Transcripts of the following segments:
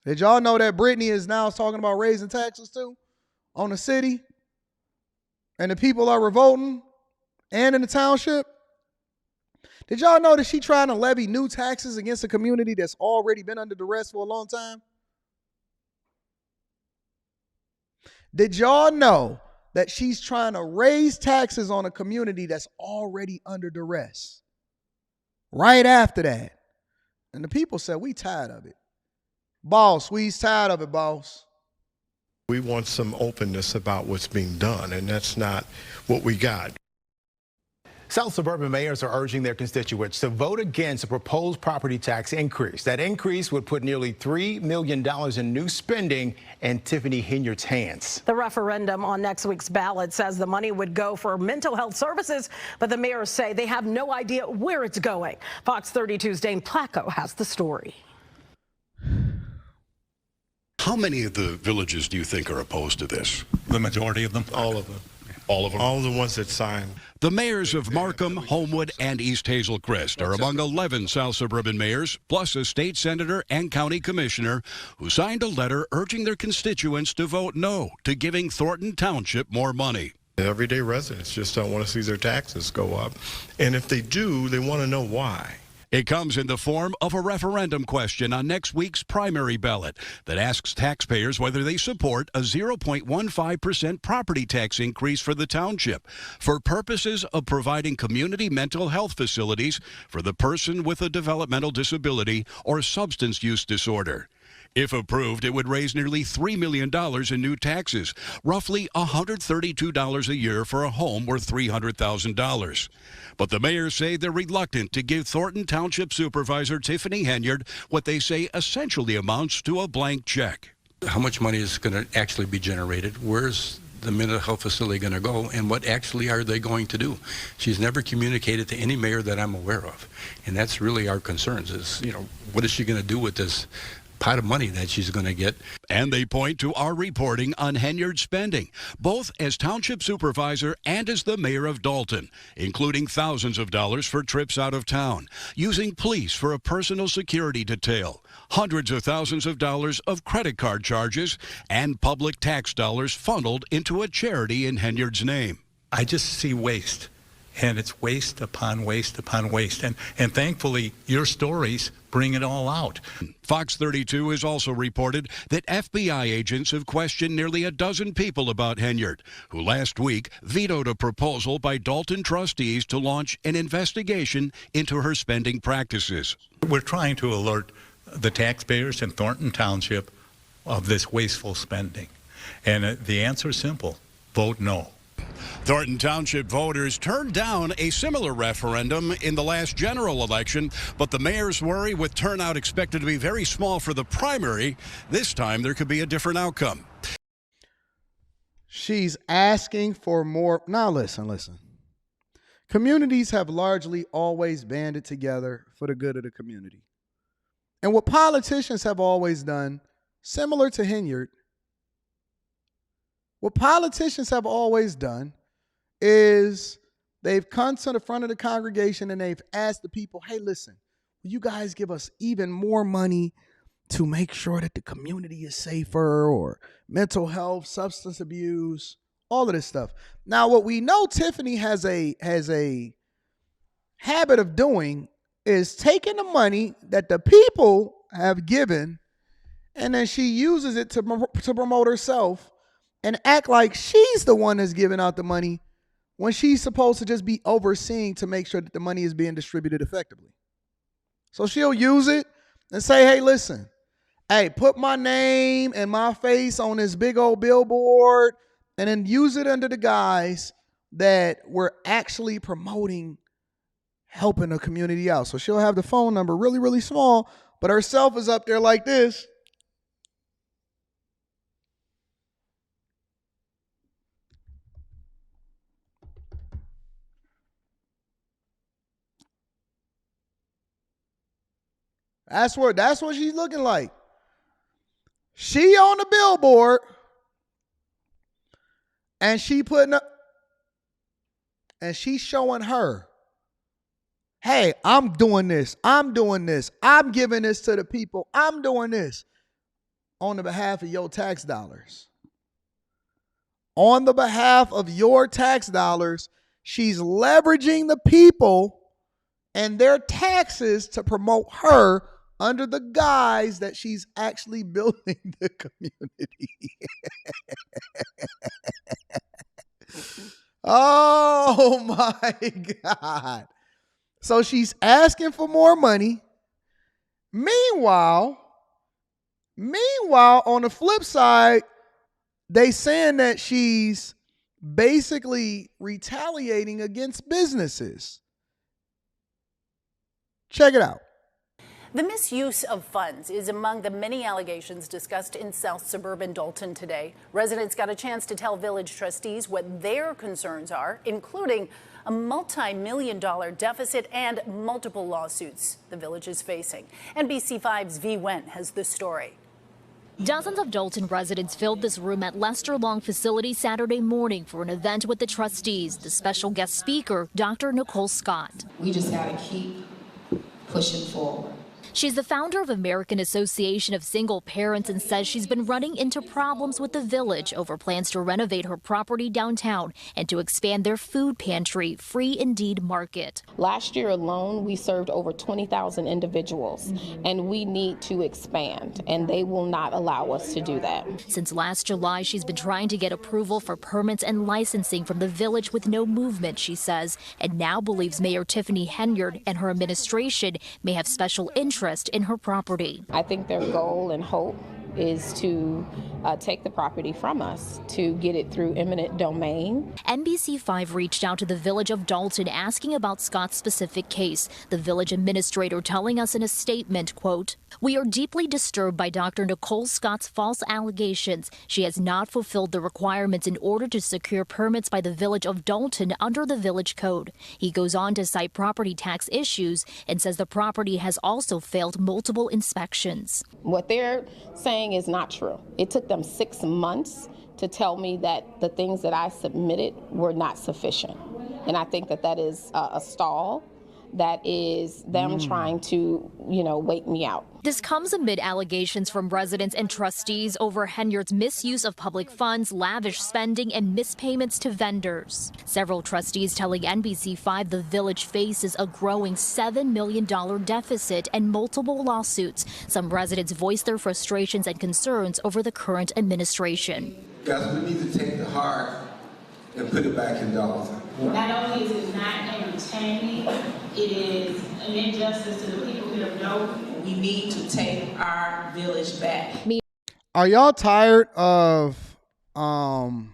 Did y'all know that Brittany is now talking about raising taxes too on the city? And the people are revolting and in the township? Did y'all know that she trying to levy new taxes against a community that's already been under duress for a long time? Did y'all know that she's trying to raise taxes on a community that's already under duress? Right after that. And the people said, we tired of it. Boss, we's tired of it, boss. We want some openness about what's being done, and that's not what we got. South suburban mayors are urging their constituents to vote against a proposed property tax increase. That increase would put nearly $3 million in new spending in Tiffany Henyard's hands. The referendum on next week's ballot says the money would go for mental health services, but the mayors say they have no idea where it's going. Fox 32's Dane Placco has the story. How many of the villages do you think are opposed to this? The majority of them. All of them. All of them? All the ones that signed. The mayors of Markham, Homewood, and East Hazel Crest are among 11 South suburban mayors, plus a state senator and county commissioner, who signed a letter urging their constituents to vote no to giving Thornton Township more money. Everyday residents just don't want to see their taxes go up. And if they do, they want to know why. It comes in the form of a referendum question on next week's primary ballot that asks taxpayers whether they support a 0.15% property tax increase for the township for purposes of providing community mental health facilities for the person with a developmental disability or substance use disorder. If approved, it would raise nearly $3 million in new taxes, roughly $132 a year for a home worth $300,000. But the mayors say they're reluctant to give Thornton Township Supervisor Tiffany Henyard what they say essentially amounts to a blank check. How much money is going to actually be generated? Where's the mental health facility going to go, and what actually are they going to do? She's never communicated to any mayor that I'm aware of, and that's really our concerns is, what is she going to do with this pot of money that she's going to get? And they point to our reporting on Henyard's spending, both as township supervisor and as the mayor of Dalton, including thousands of dollars for trips out of town, using police for a personal security detail, hundreds of thousands of dollars of credit card charges, and public tax dollars funneled into a charity in Henyard's name. I just see waste, and it's waste upon waste upon waste. And thankfully, your stories bring it all out. Fox 32 has also reported that FBI agents have questioned nearly a dozen people about Henyard, who last week vetoed a proposal by Dalton trustees to launch an investigation into her spending practices. We're trying to alert the taxpayers in Thornton Township of this wasteful spending. And the answer is simple: vote no. Thornton Township voters turned down a similar referendum in the last general election, but the mayor's worry with turnout expected to be very small for the primary, this time there could be a different outcome. She's asking for more. Now listen. Communities have largely always banded together for the good of the community. And what politicians have always done, similar to Henyard, what politicians have always done is they've come to the front of the congregation and they've asked the people, hey, listen, will you guys give us even more money to make sure that the community is safer, or mental health, substance abuse, all of this stuff. Now, what we know Tiffany has a habit of doing is taking the money that the people have given, and then she uses it to promote herself and act like she's the one that's giving out the money when she's supposed to just be overseeing to make sure that the money is being distributed effectively. So she'll use it and say, hey, listen, hey, put my name and my face on this big old billboard, and then use it under the guise that we're actually promoting helping the community out. So she'll have the phone number really, really small, but herself is up there like this. That's what she's looking like. She on the billboard, and she putting up, and she's showing her, hey, I'm doing this. I'm doing this. I'm giving this to the people. I'm doing this. on the behalf of your tax dollars. On the behalf of your tax dollars, she's leveraging the people and their taxes to promote her under the guise that she's actually building the community. Oh my God. So she's asking for more money. Meanwhile, on the flip side, they saying that she's basically retaliating against businesses. Check it out. The misuse of funds is among the many allegations discussed in South Suburban Dalton today. Residents got a chance to tell village trustees what their concerns are, including a multi-million-dollar deficit and multiple lawsuits the village is facing. NBC5's V. Wen has the story. Dozens of Dalton residents filled this room at Lester Long facility Saturday morning for an event with the trustees. The special guest speaker, Dr. Nicole Scott. We just got to keep pushing forward. She's the founder of American Association of Single Parents and says she's been running into problems with the village over plans to renovate her property downtown and to expand their food pantry, Free Indeed Market. Last year alone, we served over 20,000 individuals, and we need to expand, and they will not allow us to do that. Since last July, she's been trying to get approval for permits and licensing from the village with no movement, she says, and now believes Mayor Tiffany Henyard and her administration may have special interest in her property. I think their goal and hope is to take the property from us, to get it through eminent domain. NBC5 reached out to the village of Dalton asking about Scott's specific case. The village administrator telling us in a statement, quote, "We are deeply disturbed by Dr. Nicole Scott's false allegations. She has not fulfilled the requirements in order to secure permits by the village of Dalton under the village code." He goes on to cite property tax issues and says the property has also failed multiple inspections. What they're saying is not true. It took them 6 months to tell me that the things that I submitted were not sufficient. And I think that that is a stall. That is them trying to, wait me out. This comes amid allegations from residents and trustees over Henyard's misuse of public funds, lavish spending, and mispayments to vendors. Several trustees telling NBC5 the village faces a growing $7 million deficit and multiple lawsuits. Some residents voiced their frustrations and concerns over the current administration. Guys, we need to take the heart and put it back in Dalton. Not only is it not entertaining, it is an injustice to the people who don't know. We need to take our village back. Are y'all tired of the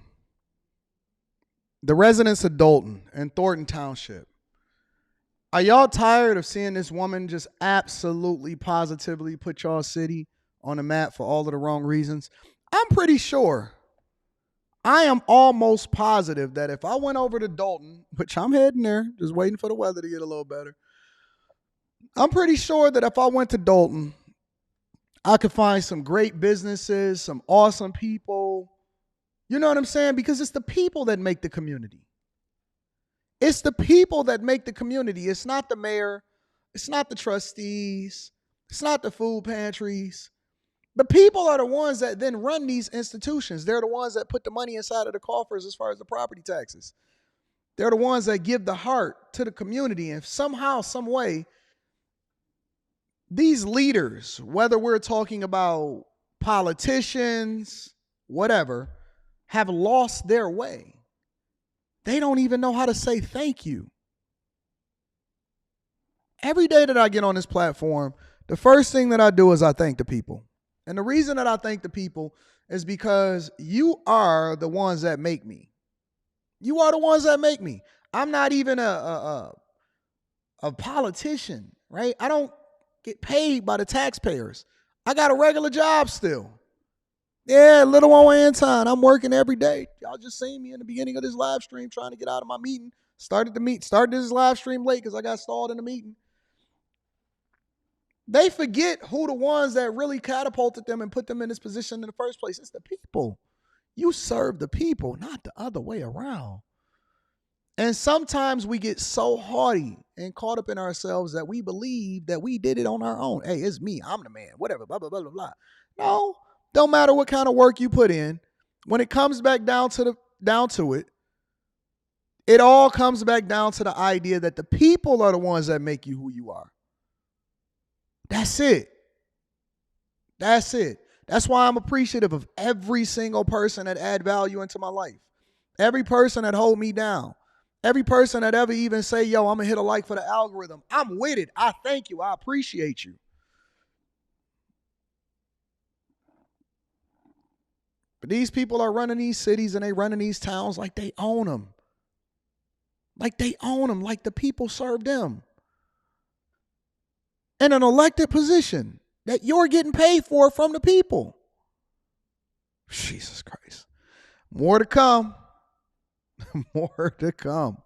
residents of Dalton and Thornton Township? Are y'all tired of seeing this woman just absolutely positively put y'all city on the map for all of the wrong reasons? I'm pretty sure. I am almost positive that if I went over to Dalton, which I'm heading there, just waiting for the weather to get a little better. I'm pretty sure that if I went to Dalton, I could find some great businesses, some awesome people. You know what I'm saying? Because it's the people that make the community. It's the people that make the community. It's not the mayor. It's not the trustees. It's not the food pantries. The people are the ones that then run these institutions. They're the ones that put the money inside of the coffers as far as the property taxes. They're the ones that give the heart to the community. And somehow, some way, these leaders, whether we're talking about politicians, whatever, have lost their way. They don't even know how to say thank you. Every day that I get on this platform, the first thing that I do is I thank the people. And the reason that I thank the people is because you are the ones that make me. You are the ones that make me. I'm not even a politician, right? I don't get paid by the taxpayers. I got a regular job still. Yeah, little old Anton, I'm working every day. Y'all just seen me in the beginning of this live stream trying to get out of my meeting. Started this live stream late because I got stalled in the meeting. They forget who the ones that really catapulted them and put them in this position in the first place. It's the people. You serve the people, not the other way around. And sometimes we get so haughty and caught up in ourselves that we believe that we did it on our own. Hey, it's me. I'm the man. Whatever. Blah, blah, blah, blah, blah. No, Don't matter what kind of work you put in. When it comes back down to it, it all comes back down to the idea that the people are the ones that make you who you are. That's it. That's it. That's why I'm appreciative of every single person that add value into my life. Every person that hold me down. Every person that ever even say, yo, I'm going to hit a like for the algorithm. I'm with it. I thank you. I appreciate you. But these people are running these cities and they running these towns like they own them. Like they own them, like the people serve them. In an elected position that you're getting paid for from the people. Jesus Christ. More to come. More to come.